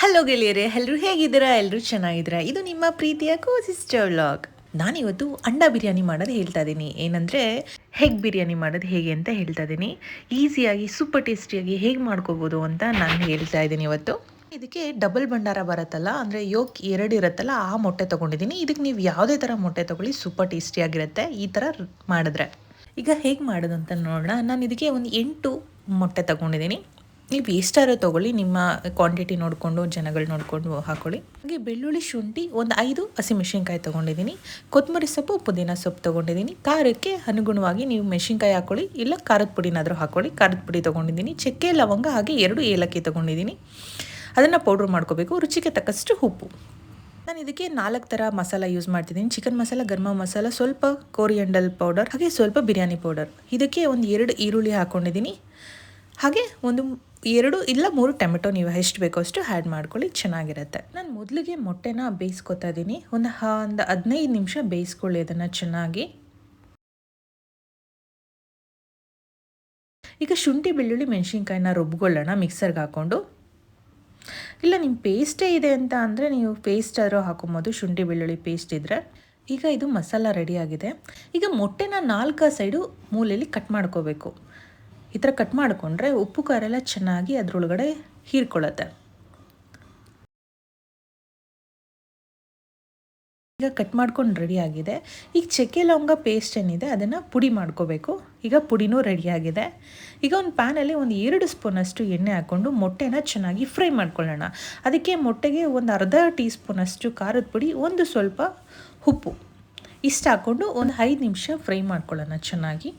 Hello ಗೆಳೆಯರೇ, ಎಲ್ಲರೂ ಹೇಗಿದ್ದೀರಾ? ಎಲ್ಲರೂ ಚೆನ್ನಾಗಿದ್ದೀರಾ? ಇದು ನಿಮ್ಮ ಪ್ರೀತಿಯ ಸಿಸ್ಟರ್ ವ್ಲಾಗ್. ನಾನಿವತ್ತು ಅಂಡ ಬಿರಿಯಾನಿ ಮಾಡೋದು ಹೇಳ್ತಾ ಇದ್ದೀನಿ. ಏನಂದರೆ ಹೆಗ್ ಬಿರಿಯಾನಿ ಮಾಡೋದು ಹೇಗೆ ಅಂತ ಹೇಳ್ತಾ ಇದ್ದೀನಿ. ಈಸಿಯಾಗಿ ಸೂಪರ್ ಟೇಸ್ಟಿಯಾಗಿ ಹೇಗೆ ಮಾಡ್ಕೋಬೋದು ಅಂತ ನಾನು ಹೇಳ್ತಾ ಇದ್ದೀನಿ ಇವತ್ತು. ಇದಕ್ಕೆ ಡಬಲ್ ಭಂಡಾರ ಬರುತ್ತಲ್ಲ, ಅಂದರೆ ಯೋಕ್ 2 ಇರುತ್ತಲ್ಲ, ಆ ಮೊಟ್ಟೆ ತೊಗೊಂಡಿದ್ದೀನಿ. ಇದಕ್ಕೆ ನೀವು ಯಾವುದೇ ಥರ ಮೊಟ್ಟೆ ತೊಗೊಳ್ಳಿ, ಸೂಪರ್ ಟೇಸ್ಟಿಯಾಗಿರುತ್ತೆ ಈ ಥರ ಮಾಡಿದ್ರೆ. ಈಗ ಹೇಗೆ ಮಾಡೋದು ಅಂತ ನೋಡೋಣ. ನಾನು ಇದಕ್ಕೆ ಒಂದು 8 ಮೊಟ್ಟೆ ತೊಗೊಂಡಿದ್ದೀನಿ. ನೀವು ಎಷ್ಟಾರು ತೊಗೊಳ್ಳಿ, ನಿಮ್ಮ ಕ್ವಾಂಟಿಟಿ ನೋಡಿಕೊಂಡು ಜನಗಳು ನೋಡಿಕೊಂಡು ಹಾಕ್ಕೊಳ್ಳಿ. ಹಾಗೆ ಬೆಳ್ಳುಳ್ಳಿ, ಶುಂಠಿ, ಒಂದು 5 ಹಸಿಮೆಣಸಿನ್ಕಾಯಿ ತೊಗೊಂಡಿದ್ದೀನಿ. ಕೊತ್ತಂಬರಿ ಸೊಪ್ಪು, ಪುದೀನ ಸೊಪ್ಪು ತೊಗೊಂಡಿದ್ದೀನಿ. ಖಾರಕ್ಕೆ ಅನುಗುಣವಾಗಿ ನೀವು ಮೆಣಸಿನ್ಕಾಯಿ ಹಾಕ್ಕೊಳ್ಳಿ, ಇಲ್ಲ ಖಾರದ ಪುಡಿನಾದರೂ ಹಾಕ್ಕೊಳ್ಳಿ. ಖಾರದ ಪುಡಿ ತೊಗೊಂಡಿದ್ದೀನಿ. ಚಕ್ಕೆ, ಲವಂಗ, ಹಾಗೆ 2 ಏಲಕ್ಕಿ ತೊಗೊಂಡಿದ್ದೀನಿ. ಅದನ್ನು ಪೌಡ್ರ್ ಮಾಡ್ಕೋಬೇಕು. ರುಚಿಗೆ ತಕ್ಕಷ್ಟು ಉಪ್ಪು. ನಾನು ಇದಕ್ಕೆ 4 ಥರ ಮಸಾಲ ಯೂಸ್ ಮಾಡ್ತಿದ್ದೀನಿ. ಚಿಕನ್ ಮಸಾಲ, ಗರಂ ಮಸಾಲ, ಸ್ವಲ್ಪ ಕೋರಿಯಂಡಲ್ ಪೌಡರ್, ಹಾಗೆ ಸ್ವಲ್ಪ ಬಿರಿಯಾನಿ ಪೌಡರ್. ಇದಕ್ಕೆ ಒಂದು 2 ಈರುಳ್ಳಿ ಹಾಕ್ಕೊಂಡಿದ್ದೀನಿ. ಹಾಗೆ ಒಂದು 2 ಇಲ್ಲ 3 ಟೊಮೆಟೊ, ನೀವು ಎಷ್ಟು ಬೇಕೋ ಅಷ್ಟು ಆ್ಯಡ್ ಮಾಡ್ಕೊಳ್ಳಿ, ಚೆನ್ನಾಗಿರುತ್ತೆ. ನಾನು ಮೊದಲಿಗೆ ಮೊಟ್ಟೆನ ಬೇಯಿಸ್ಕೊತಾ ಇದ್ದೀನಿ. ಒಂದು 15 ನಿಮಿಷ ಬೇಯಿಸ್ಕೊಳ್ಳಿ ಅದನ್ನು ಚೆನ್ನಾಗಿ. ಈಗ ಶುಂಠಿ, ಬೆಳ್ಳುಳ್ಳಿ, ಮೆಣಸಿನ್ಕಾಯಿನ ರುಬ್ಕೊಳ್ಳೋಣ ಮಿಕ್ಸರ್ಗೆ ಹಾಕ್ಕೊಂಡು. ಇಲ್ಲ ನಿಮ್ಮ ಪೇಸ್ಟೇ ಇದೆ ಅಂತ ಅಂದರೆ ನೀವು ಪೇಸ್ಟ್ ಆದರೂ ಹಾಕೊಬೋದು, ಶುಂಠಿ ಬೆಳ್ಳುಳ್ಳಿ ಪೇಸ್ಟ್ ಇದ್ದರೆ. ಈಗ ಇದು ಮಸಾಲ ರೆಡಿಯಾಗಿದೆ. ಈಗ ಮೊಟ್ಟೆನ 4 ಸೈಡು ಮೂಲೆಯಲ್ಲಿ ಕಟ್ ಮಾಡ್ಕೋಬೇಕು. ಈ ಥರ ಕಟ್ ಮಾಡಿಕೊಂಡ್ರೆ ಉಪ್ಪು ಖಾರ ಎಲ್ಲ ಚೆನ್ನಾಗಿ ಅದರೊಳಗಡೆ ಹೀರ್ಕೊಳ್ಳುತ್ತೆ. ಈಗ ಕಟ್ ಮಾಡ್ಕೊಂಡು ರೆಡಿಯಾಗಿದೆ. ಈಗ ಚಕ್ಕೆ ಲವಂಗ ಪೇಸ್ಟ್ ಏನಿದೆ ಅದನ್ನು ಪುಡಿ ಮಾಡ್ಕೋಬೇಕು. ಈಗ ಪುಡಿನೂ ರೆಡಿಯಾಗಿದೆ. ಈಗ ಒಂದು ಪ್ಯಾನಲ್ಲಿ ಒಂದು 2 ಸ್ಪೂನಷ್ಟು ಎಣ್ಣೆ ಹಾಕ್ಕೊಂಡು ಮೊಟ್ಟೆನ ಚೆನ್ನಾಗಿ ಫ್ರೈ ಮಾಡ್ಕೊಳ್ಳೋಣ. ಅದಕ್ಕೆ ಮೊಟ್ಟೆಗೆ ಒಂದು ಅರ್ಧ ಟೀ ಸ್ಪೂನಷ್ಟು ಖಾರದ ಪುಡಿ, ಒಂದು ಸ್ವಲ್ಪ ಉಪ್ಪು ಇಷ್ಟು ಹಾಕ್ಕೊಂಡು ಒಂದು 5 ನಿಮಿಷ ಫ್ರೈ ಮಾಡ್ಕೊಳ್ಳೋಣ ಚೆನ್ನಾಗಿ.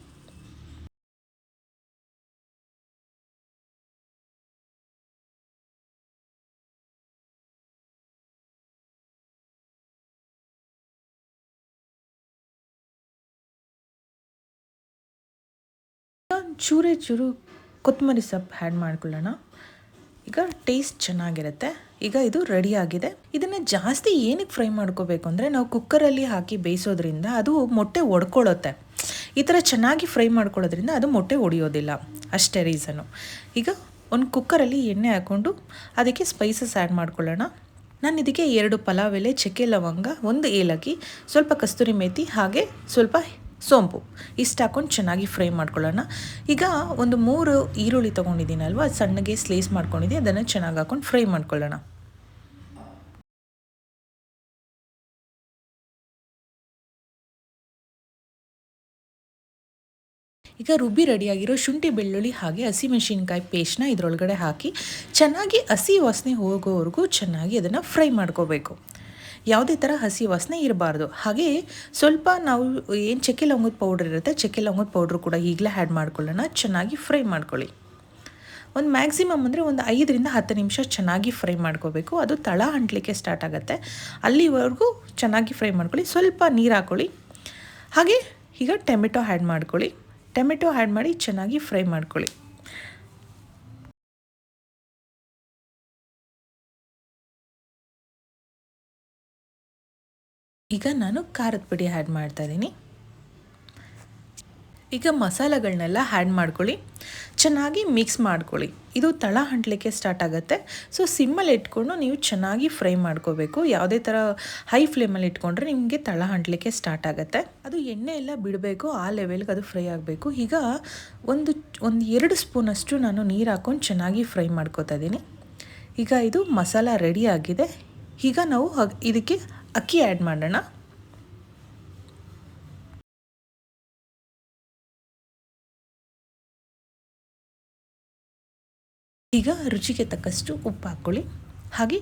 ಚೂರೇ ಚೂರು ಕೊತ್ತಂಬರಿ ಸೊಪ್ಪು ಆ್ಯಡ್ ಮಾಡ್ಕೊಳ್ಳೋಣ. ಈಗ ಟೇಸ್ಟ್ ಚೆನ್ನಾಗಿರುತ್ತೆ. ಈಗ ಇದು ರೆಡಿಯಾಗಿದೆ. ಇದನ್ನು ಜಾಸ್ತಿ ಏನಕ್ಕೆ ಫ್ರೈ ಮಾಡ್ಕೋಬೇಕು ಅಂದರೆ, ನಾವು ಕುಕ್ಕರಲ್ಲಿ ಹಾಕಿ ಬೇಯಿಸೋದ್ರಿಂದ ಅದು ಮೊಟ್ಟೆ ಒಡ್ಕೊಳ್ಳುತ್ತೆ. ಈ ಥರ ಚೆನ್ನಾಗಿ ಫ್ರೈ ಮಾಡ್ಕೊಳ್ಳೋದ್ರಿಂದ ಅದು ಮೊಟ್ಟೆ ಒಡೆಯೋದಿಲ್ಲ, ಅಷ್ಟೇ ರೀಸನು. ಈಗ ಒಂದು ಕುಕ್ಕರಲ್ಲಿ ಎಣ್ಣೆ ಹಾಕ್ಕೊಂಡು ಅದಕ್ಕೆ ಸ್ಪೈಸಸ್ ಆ್ಯಡ್ ಮಾಡ್ಕೊಳ್ಳೋಣ. ನಾನು ಇದಕ್ಕೆ 2 ಪಲಾವ್ ಎಲೆ, ಚಕ್ಕೆ ಲವಂಗ, 1 ಏಲಕ್ಕಿ, ಸ್ವಲ್ಪ ಕಸ್ತೂರಿ ಮೇಥಿ, ಹಾಗೆ ಸ್ವಲ್ಪ ಸೋಂಪು ಇಷ್ಟು ಹಾಕ್ಕೊಂಡು ಚೆನ್ನಾಗಿ ಫ್ರೈ ಮಾಡ್ಕೊಳ್ಳೋಣ. ಈಗ ಒಂದು 3 ಈರುಳ್ಳಿ ತೊಗೊಂಡಿದ್ದೀನಲ್ವ, ಸಣ್ಣಗೆ ಸ್ಲೈಸ್ ಮಾಡ್ಕೊಂಡಿದ್ದೀನಿ, ಅದನ್ನು ಚೆನ್ನಾಗಿ ಹಾಕ್ಕೊಂಡು ಫ್ರೈ ಮಾಡ್ಕೊಳ್ಳೋಣ. ಈಗ ರುಬ್ಬಿ ರೆಡಿಯಾಗಿರೋ ಶುಂಠಿ, ಬೆಳ್ಳುಳ್ಳಿ, ಹಾಗೆ ಹಸಿಮೆಣಸಿನ್ಕಾಯಿ ಪೇಸ್ಟ್ನ ಇದರೊಳಗಡೆ ಹಾಕಿ ಚೆನ್ನಾಗಿ ಹಸಿ ವಾಸನೆ ಹೋಗೋವರೆಗೂ ಚೆನ್ನಾಗಿ ಅದನ್ನು ಫ್ರೈ ಮಾಡ್ಕೋಬೇಕು. ಯಾವುದೇ ಥರ ಹಸಿ ವಾಸನೆ ಇರಬಾರ್ದು. ಹಾಗೆ ಸ್ವಲ್ಪ ನಾವು ಏನು ಚಕ್ಕೆ ಲವಂಗದ ಪೌಡ್ರ್ ಇರುತ್ತೆ, ಚಕ್ಕೆ ಲವಂಗದ ಪೌಡ್ರು ಕೂಡ ಈಗಲೇ ಆ್ಯಡ್ ಮಾಡ್ಕೊಳ್ಳೋಣ. ಚೆನ್ನಾಗಿ ಫ್ರೈ ಮಾಡ್ಕೊಳ್ಳಿ. ಒಂದು ಮ್ಯಾಕ್ಸಿಮಮ್ ಅಂದರೆ ಒಂದು 5ರಿಂದ 10 ನಿಮಿಷ ಚೆನ್ನಾಗಿ ಫ್ರೈ ಮಾಡ್ಕೋಬೇಕು. ಅದು ತಳ ಅಂಟಲಿಕ್ಕೆ ಸ್ಟಾರ್ಟ್ ಆಗುತ್ತೆ, ಅಲ್ಲಿವರೆಗೂ ಚೆನ್ನಾಗಿ ಫ್ರೈ ಮಾಡ್ಕೊಳ್ಳಿ. ಸ್ವಲ್ಪ ನೀರು ಹಾಕ್ಕೊಳ್ಳಿ. ಹಾಗೆ ಈಗ ಟೊಮೆಟೊ ಆ್ಯಡ್ ಮಾಡ್ಕೊಳ್ಳಿ. ಟೊಮೆಟೊ ಆ್ಯಡ್ ಮಾಡಿ ಚೆನ್ನಾಗಿ ಫ್ರೈ ಮಾಡ್ಕೊಳ್ಳಿ. ಈಗ ನಾನು ಖಾರದ ಪುಡಿ ಆ್ಯಡ್ ಮಾಡ್ತಾಯಿದ್ದೀನಿ. ಈಗ ಮಸಾಲೆಗಳನ್ನೆಲ್ಲ ಆ್ಯಡ್ ಮಾಡ್ಕೊಳ್ಳಿ, ಚೆನ್ನಾಗಿ ಮಿಕ್ಸ್ ಮಾಡ್ಕೊಳ್ಳಿ. ಇದು ತಳ ಹಂಟ್ಲಿಕ್ಕೆ ಸ್ಟಾರ್ಟ್ ಆಗುತ್ತೆ. ಸೊ ಸಿಮ್ಮಲ್ಲಿ ಇಟ್ಕೊಂಡು ನೀವು ಚೆನ್ನಾಗಿ ಫ್ರೈ ಮಾಡ್ಕೋಬೇಕು. ಯಾವುದೇ ಥರ ಹೈ ಫ್ಲೇಮಲ್ಲಿ ಇಟ್ಕೊಂಡ್ರೆ ನಿಮಗೆ ತಳ ಹಂಟ್ಲಿಕ್ಕೆ ಸ್ಟಾರ್ಟ್ ಆಗುತ್ತೆ. ಅದು ಎಣ್ಣೆ ಎಲ್ಲ ಬಿಡಬೇಕು, ಆ ಲೆವೆಲ್ಗೆ ಅದು ಫ್ರೈ ಆಗಬೇಕು. ಈಗ ಒಂದು 2 ಸ್ಪೂನಷ್ಟು ನಾನು ನೀರು ಹಾಕ್ಕೊಂಡು ಚೆನ್ನಾಗಿ ಫ್ರೈ ಮಾಡ್ಕೋತಾ ಇದ್ದೀನಿ. ಈಗ ಇದು ಮಸಾಲ ರೆಡಿ ಆಗಿದೆ. ಈಗ ನಾವು ಇದಕ್ಕೆ ಅಕ್ಕಿ ಆ್ಯಡ್ ಮಾಡೋಣ. ಈಗ ರುಚಿಗೆ ತಕ್ಕಷ್ಟು ಉಪ್ಪು ಹಾಕ್ಕೊಳ್ಳಿ. ಹಾಗೆ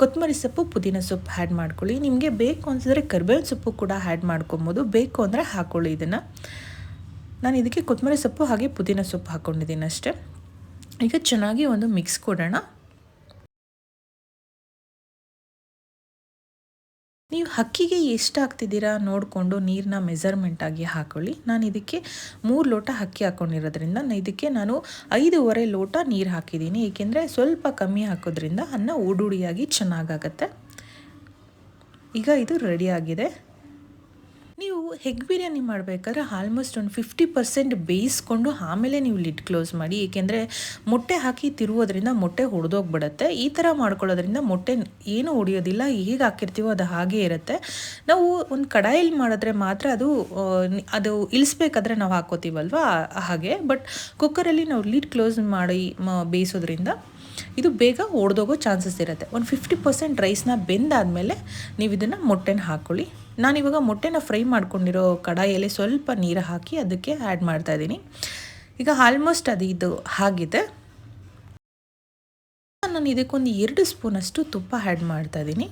ಕೊತ್ತಂಬರಿ ಸೊಪ್ಪು, ಪುದೀನ ಸೊಪ್ಪು ಆ್ಯಡ್ ಮಾಡ್ಕೊಳ್ಳಿ. ನಿಮಗೆ ಬೇಕು ಅನಿಸಿದ್ರೆ ಕರಿಬೇವಿನ ಸೊಪ್ಪು ಕೂಡ ಆ್ಯಡ್ ಮಾಡ್ಕೊಬೋದು, ಬೇಕು ಅಂದರೆ ಹಾಕ್ಕೊಳ್ಳಿ. ಇದನ್ನು ನಾನು ಇದಕ್ಕೆ ಕೊತ್ತಂಬರಿ ಸೊಪ್ಪು ಹಾಗೆ ಪುದೀನ ಸೊಪ್ಪು ಹಾಕ್ಕೊಂಡಿದ್ದೀನಿ ಅಷ್ಟೇ. ಈಗ ಚೆನ್ನಾಗಿ ಒಂದು ಮಿಕ್ಸ್ ಕೊಡೋಣ. ನೀವು ಅಕ್ಕಿಗೆ ಎಷ್ಟು ಹಾಕ್ತಿದ್ದೀರಾ ನೋಡಿಕೊಂಡು ನೀರನ್ನ ಮೆಜರ್ಮೆಂಟಾಗಿ ಹಾಕ್ಕೊಳ್ಳಿ. ನಾನು ಇದಕ್ಕೆ 3 ಲೋಟ ಅಕ್ಕಿ ಹಾಕ್ಕೊಂಡಿರೋದ್ರಿಂದ ಇದಕ್ಕೆ ನಾನು 5.5 ಲೋಟ ನೀರು ಹಾಕಿದ್ದೀನಿ. ಏಕೆಂದರೆ ಸ್ವಲ್ಪ ಕಮ್ಮಿ ಹಾಕೋದ್ರಿಂದ ಅನ್ನ ಉಡುಡಿಯಾಗಿ ಚೆನ್ನಾಗಾಗತ್ತೆ. ಈಗ ಇದು ರೆಡಿಯಾಗಿದೆ. ನೀವು ಎಗ್ ಬಿರಿಯಾನಿ ಮಾಡಬೇಕಾದ್ರೆ ಆಲ್ಮೋಸ್ಟ್ ಒಂದು 50% ಬೇಯಿಸ್ಕೊಂಡು ಆಮೇಲೆ ನೀವು ಲಿಡ್ ಕ್ಲೋಸ್ ಮಾಡಿ. ಏಕೆಂದರೆ ಮೊಟ್ಟೆ ಹಾಕಿ ತಿರುವುದರಿಂದ ಮೊಟ್ಟೆ ಒಡೆದೋಗ್ಬಿಡುತ್ತೆ. ಈ ಥರ ಮಾಡ್ಕೊಳ್ಳೋದ್ರಿಂದ ಮೊಟ್ಟೆ ಏನೂ ಒಡೆಯೋದಿಲ್ಲ, ಹೇಗೆ ಹಾಕಿರ್ತೀವೋ ಅದು ಹಾಗೇ ಇರುತ್ತೆ. ನಾವು ಒಂದು ಕಡಾಯಲ್ಲಿ ಮಾಡಿದ್ರೆ ಮಾತ್ರ ಅದು ಇಳಿಸ್ಬೇಕಾದ್ರೆ ನಾವು ಹಾಕೋತೀವಲ್ವ ಹಾಗೆ. ಬಟ್ ಕುಕ್ಕರಲ್ಲಿ ನಾವು ಲಿಡ್ ಕ್ಲೋಸ್ ಮಾಡಿ ಬೇಯಿಸೋದ್ರಿಂದ ಇದು ಬೇಗ ಒಡೆದೋಗೋ ಚಾನ್ಸಸ್ ಇರುತ್ತೆ. ಒಂದು 50% ರೈಸ್ನ ಬೆಂದಾದಮೇಲೆ ನೀವು ಇದನ್ನು ಮೊಟ್ಟೆನ ಹಾಕ್ಕೊಳ್ಳಿ. ನಾನಿವಾಗ ಮೊಟ್ಟೆನ ಫ್ರೈ ಮಾಡ್ಕೊಂಡಿರೋ ಕಡಾಯಲ್ಲಿ ಸ್ವಲ್ಪ ನೀರು ಹಾಕಿ ಅದಕ್ಕೆ ಆ್ಯಡ್ ಮಾಡ್ತಾಯಿದ್ದೀನಿ. ಈಗ ಆಲ್ಮೋಸ್ಟ್ ಇದು ಆಗಿದೆ. ನಾನು ಇದಕ್ಕೊಂದು 2 ಸ್ಪೂನಷ್ಟು ತುಪ್ಪ ಆ್ಯಡ್ ಮಾಡ್ತಾಯಿದ್ದೀನಿ.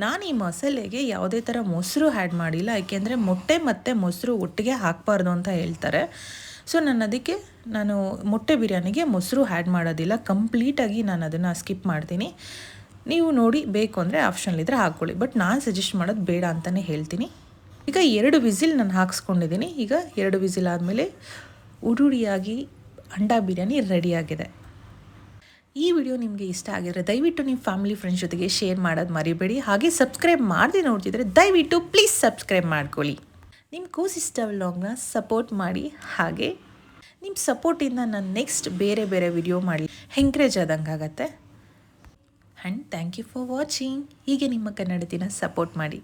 ನಾನು ಈ ಮಸಾಲೆಗೆ ಯಾವುದೇ ಥರ ಮೊಸರು ಆ್ಯಡ್ ಮಾಡಿಲ್ಲ, ಏಕೆಂದರೆ ಮೊಟ್ಟೆ ಮತ್ತು ಮೊಸರು ಒಟ್ಟಿಗೆ ಹಾಕಬಾರ್ದು ಅಂತ ಹೇಳ್ತಾರೆ. ಸೊ ನಾನು ಮೊಟ್ಟೆ ಬಿರಿಯಾನಿಗೆ ಮೊಸರು ಆ್ಯಡ್ ಮಾಡೋದಿಲ್ಲ, ಕಂಪ್ಲೀಟಾಗಿ ನಾನು ಅದನ್ನು ಸ್ಕಿಪ್ ಮಾಡ್ತೀನಿ. ನೀವು ನೋಡಿ ಬೇಕು ಅಂದರೆ ಆಪ್ಷನಲ್ಲಿದ್ದರೆ ಹಾಕ್ಕೊಳ್ಳಿ, ಬಟ್ ನಾನು ಸಜೆಸ್ಟ್ ಮಾಡೋದು ಬೇಡ ಅಂತಲೇ ಹೇಳ್ತೀನಿ. ಈಗ 2 ವಿಸಿಲ್ ನಾನು ಹಾಕ್ಸ್ಕೊಂಡಿದ್ದೀನಿ. ಈಗ 2 ವಿಸಿಲ್ ಆದಮೇಲೆ ಉರುಳಿಯಾಗಿ ಅಂಡಾ ಬಿರಿಯಾನಿ ರೆಡಿಯಾಗಿದೆ. ಈ ವಿಡಿಯೋ ನಿಮಗೆ ಇಷ್ಟ ಆಗಿದ್ರೆ ದಯವಿಟ್ಟು ನಿಮ್ಮ ಫ್ಯಾಮಿಲಿ ಫ್ರೆಂಡ್ಸ್ ಜೊತೆಗೆ ಶೇರ್ ಮಾಡೋದು ಮರಿಬೇಡಿ. ಹಾಗೆ ಸಬ್ಸ್ಕ್ರೈಬ್ ಮಾಡದೆ ನೋಡ್ತಿದ್ರೆ ದಯವಿಟ್ಟು ಪ್ಲೀಸ್ ಸಬ್ಸ್ಕ್ರೈಬ್ ಮಾಡ್ಕೊಳ್ಳಿ. ನಿಮ್ಮ ಕೋ-ಸಿಸ್ಟರ್ ವ್ಲಾಗ್ನ ಸಪೋರ್ಟ್ ಮಾಡಿ. ಹಾಗೆ ನಿಮ್ಮ ಸಪೋರ್ಟಿಂದ ನಾನು ನೆಕ್ಸ್ಟ್ ಬೇರೆ ವಿಡಿಯೋ ಮಾಡಿ ಎಂಕರೇಜ್ ಆದಂಗೆ ಆಗುತ್ತೆ. And thank you for watching. ಹೀಗೆ ನಿಮ್ಮ ಕನ್ನಡ ದಿನ ಸಪೋರ್ಟ್ ಮಾಡಿ.